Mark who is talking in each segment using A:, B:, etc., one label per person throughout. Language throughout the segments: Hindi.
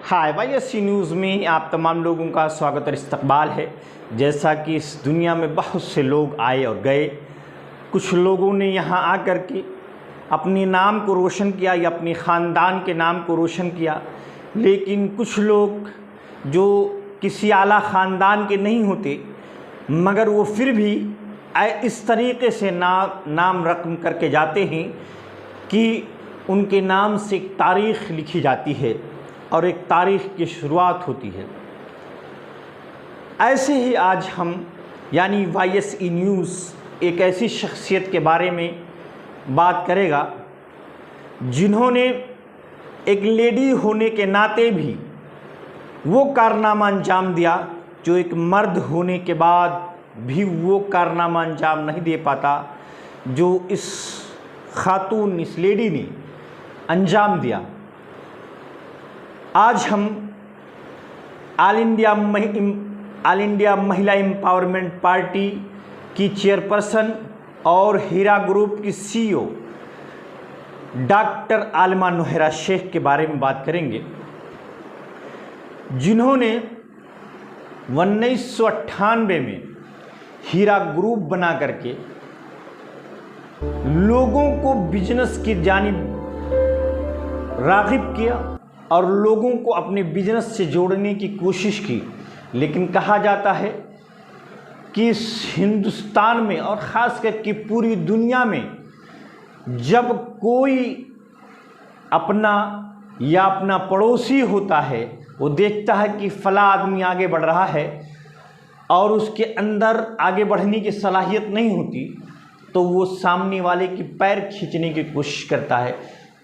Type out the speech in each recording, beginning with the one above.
A: हाय YSC न्यूज़ में आप तमाम लोगों का स्वागत और इस्तकबाल है। जैसा कि इस दुनिया में बहुत से लोग आए और गए, कुछ लोगों ने यहाँ आकर के अपने नाम को रोशन किया या अपने ख़ानदान के नाम को रोशन किया, लेकिन कुछ लोग जो किसी आला ख़ानदान के नहीं होते मगर वो फिर भी इस तरीक़े से नाम रकम करके जाते हैं कि उनके नाम से एक तारीख़ लिखी जाती है और एक तारीख़ की शुरुआत होती है। ऐसे ही आज हम यानी YSE न्यूज़ एक ऐसी शख्सियत के बारे में बात करेगा जिन्होंने एक लेडी होने के नाते भी वो कारनामा अंजाम दिया जो एक मर्द होने के बाद भी वो कारनामा अंजाम नहीं दे पाता, जो इस खातून, इस लेडी ने अंजाम दिया। आज हम ऑल इंडिया महिला एम्पावरमेंट पार्टी की चेयरपर्सन और हीरा ग्रुप की CEO डॉक्टर आलिमा नोहेरा शेख के बारे में बात करेंगे, जिन्होंने 1998 में हीरा ग्रुप बना करके लोगों को बिजनेस की जानिब राग़िब किया और लोगों को अपने बिजनेस से जोड़ने की कोशिश की। लेकिन कहा जाता है कि इस हिंदुस्तान में और ख़ास करके पूरी दुनिया में जब कोई अपना या अपना पड़ोसी होता है, वो देखता है कि फ़ला आदमी आगे बढ़ रहा है और उसके अंदर आगे बढ़ने की सलाहियत नहीं होती, तो वो सामने वाले की पैर खींचने की कोशिश करता है।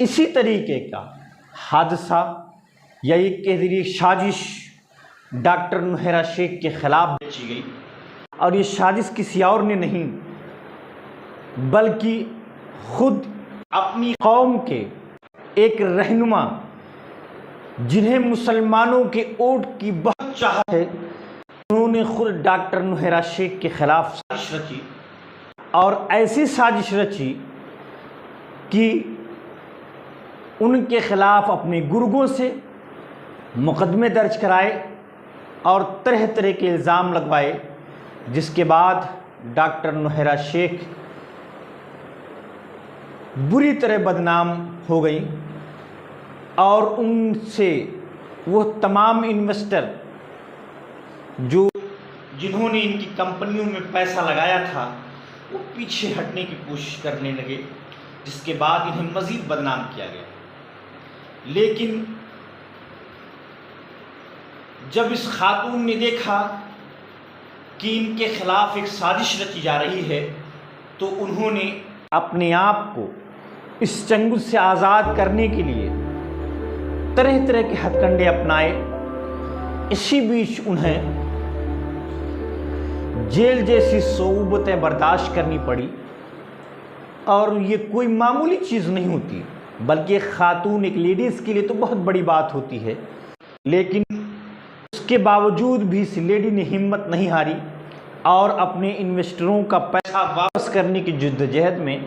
A: इसी तरीके का हादसा या एक कह दीजिए साजिश डॉक्टर नोहेरा शेख के ख़िलाफ़ रची गई, और ये साजिश किसी और ने नहीं बल्कि खुद अपनी कौम के एक रहनुमा, जिन्हें मुसलमानों के वोट की बहुत चाहत है, उन्होंने खुद डॉक्टर नोहेरा शेख के ख़िलाफ़ साजिश रची और ऐसी साजिश रची कि उनके ख़िलाफ़ अपने गुर्गों से मुकदमे दर्ज कराए और तरह तरह के इल्ज़ाम लगवाए, जिसके बाद डॉक्टर नोहेरा शेख बुरी तरह बदनाम हो गई और उनसे वो तमाम इन्वेस्टर जिन्होंने इनकी कंपनियों में पैसा लगाया था, वो पीछे हटने की कोशिश करने लगे, जिसके बाद इन्हें मज़ीद बदनाम किया गया। लेकिन जब इस खातून ने देखा कि इनके ख़िलाफ़ एक साजिश रची जा रही है, तो उन्होंने अपने आप को इस चंगुल से आज़ाद करने के लिए तरह तरह के हथकंडे अपनाए। इसी बीच उन्हें जेल जैसी सोबतें बर्दाश्त करनी पड़ी, और ये कोई मामूली चीज़ नहीं होती, बल्कि एक खातून, एक लेडीज़ के लिए तो बहुत बड़ी बात होती है। लेकिन उसके बावजूद भी इस लेडी ने हिम्मत नहीं हारी और अपने इन्वेस्टरों का पैसा वापस करने की जद्दोजहद में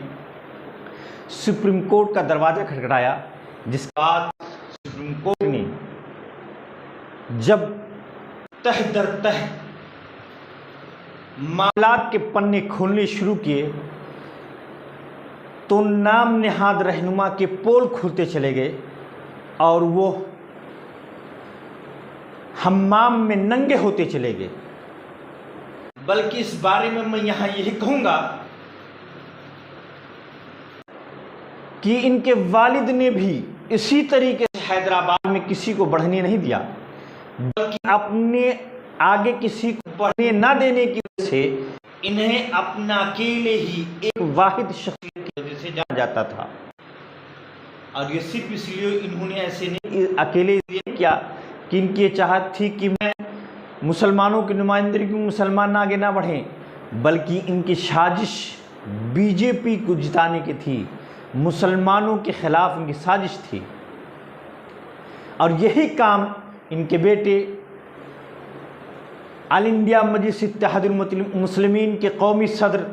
A: सुप्रीम कोर्ट का दरवाज़ा खटखटाया, जिसके बाद सुप्रीम कोर्ट ने जब तह दर तह मामलात के पन्ने खोलने शुरू किए, तो नाम नेहाद रहनुमा के पोल खुलते चले गए और वो हम्माम में नंगे होते चले गए। बल्कि इस बारे में मैं यहाँ यही कहूँगा कि इनके वालिद ने भी इसी तरीके से हैदराबाद में किसी को बढ़ने नहीं दिया, बल्कि अपने आगे किसी को बढ़ने ना देने की वजह से इन्हें अपना अकेले ही एक वाहिद शख्सियत की वजह से जाना जाता था। और ये सिर्फ इसलिए इन्होंने ऐसे नहीं अकेले इसलिए किया कि इनकी चाहत थी कि मैं मुसलमानों की नुमाइंदगी में मुसलमान आगे ना बढ़ें, बल्कि इनकी साजिश BJP को जिताने की थी, मुसलमानों के ख़िलाफ़ इनकी साजिश थी। और यही काम इनके बेटे ऑल इंडिया मजलिस इत्तेहादुल मुस्लिमीन के कौमी सदर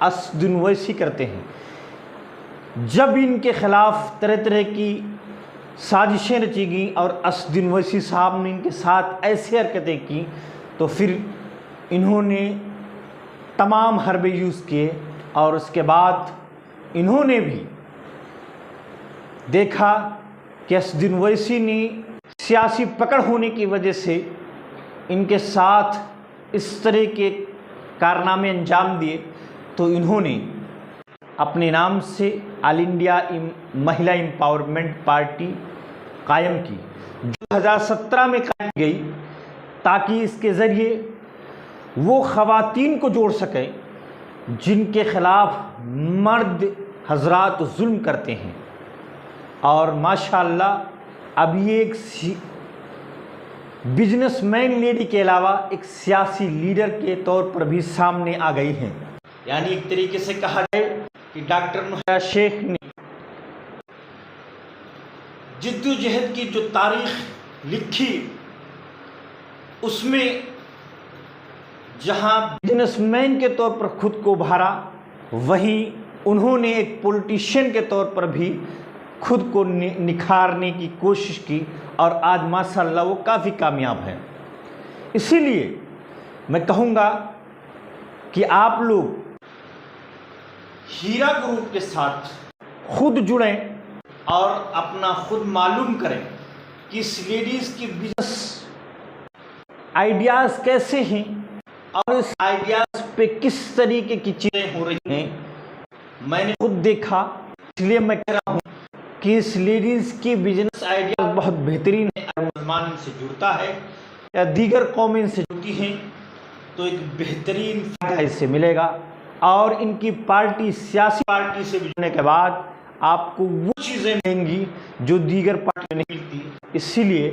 A: असदुन ओवैसी करते हैं। जब इनके ख़िलाफ़ तरह तरह की साजिशें रची गई और असदुद्दीन ओवैसी साहब ने इनके साथ ऐसी हरकतें की, तो फिर इन्होंने तमाम हरबे यूज़ किए और उसके बाद इन्होंने भी देखा कि असदुद्दीन ओवैसी ने सियासी पकड़ होने की वजह से इनके साथ इस तरह के कारनामे अंजाम दिए, तो इन्होंने अपने नाम से ऑल इंडिया महिला एम्पावरमेंट पार्टी कायम की, जो 2017 में कायम की गई, ताकि इसके ज़रिए वो ख़वातीन को जोड़ सकें जिनके ख़िलाफ़ मर्द हजरात जुल्म करते हैं। और माशाअल्लाह अब ये एक बिजनेसमैन लेडी के अलावा एक सियासी लीडर के तौर पर भी सामने आ गई हैं। यानी एक तरीके से कहा जाए कि डॉक्टर नुहैया शेख ने जिद्दोजहद की जो तारीख लिखी, उसमें जहां बिजनेसमैन के तौर पर खुद को उभारा, वहीं उन्होंने एक पॉलिटिशियन के तौर पर भी खुद को निखारने की कोशिश की और आज माशाअल्लाह वो काफ़ी कामयाब हैं। इसीलिए मैं कहूँगा कि आप लोग हीरा ग्रुप के साथ खुद जुड़ें और अपना खुद मालूम करें कि इस लेडीज़ की बिजनेस आइडियाज़ कैसे हैं और इस आइडियाज़ पे किस तरीके की चीज़ें हो रही हैं। मैंने खुद देखा, इसलिए मैं कह रहा हूँ कि इस लेडीज़ की बिजनेस आइडियाज़ बहुत बेहतरीन है। अगर मुसलमान इनसे जुड़ता है या दीगर कौमें इनसे जुड़ती हैं तो एक बेहतरीन फ़ायदा इससे मिलेगा और इनकी पार्टी सियासी पार्टी से जुड़ने के बाद आपको वो चीज़ें मिलेंगी जो दीगर पार्टी में नहीं मिलती। इसीलिए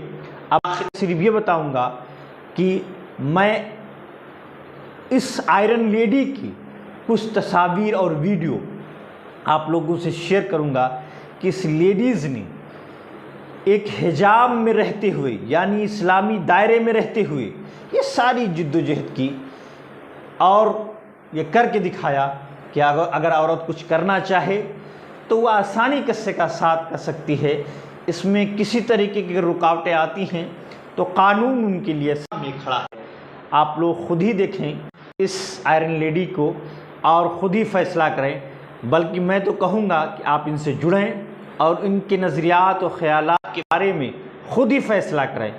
A: अब आखिर सिर्फ ये बताऊंगा कि मैं इस आयरन लेडी की कुछ तस्वीर और वीडियो आप लोगों से शेयर करूंगा कि इस लेडीज़ ने एक हिजाब में रहते हुए, यानी इस्लामी दायरे में रहते हुए ये सारी जिद्दोजहद की और ये करके दिखाया कि अगर औरत कुछ करना चाहे तो वह आसानी से का साथ कर सकती है। इसमें किसी तरीके की रुकावटें आती हैं तो कानून उनके लिए सामने खड़ा है। आप लोग खुद ही देखें इस आयरन लेडी को और ख़ुद ही फैसला करें। बल्कि मैं तो कहूँगा कि आप इनसे जुड़ें और इनके नज़रियात और ख़यालात के बारे में ख़ुद ही फैसला करें।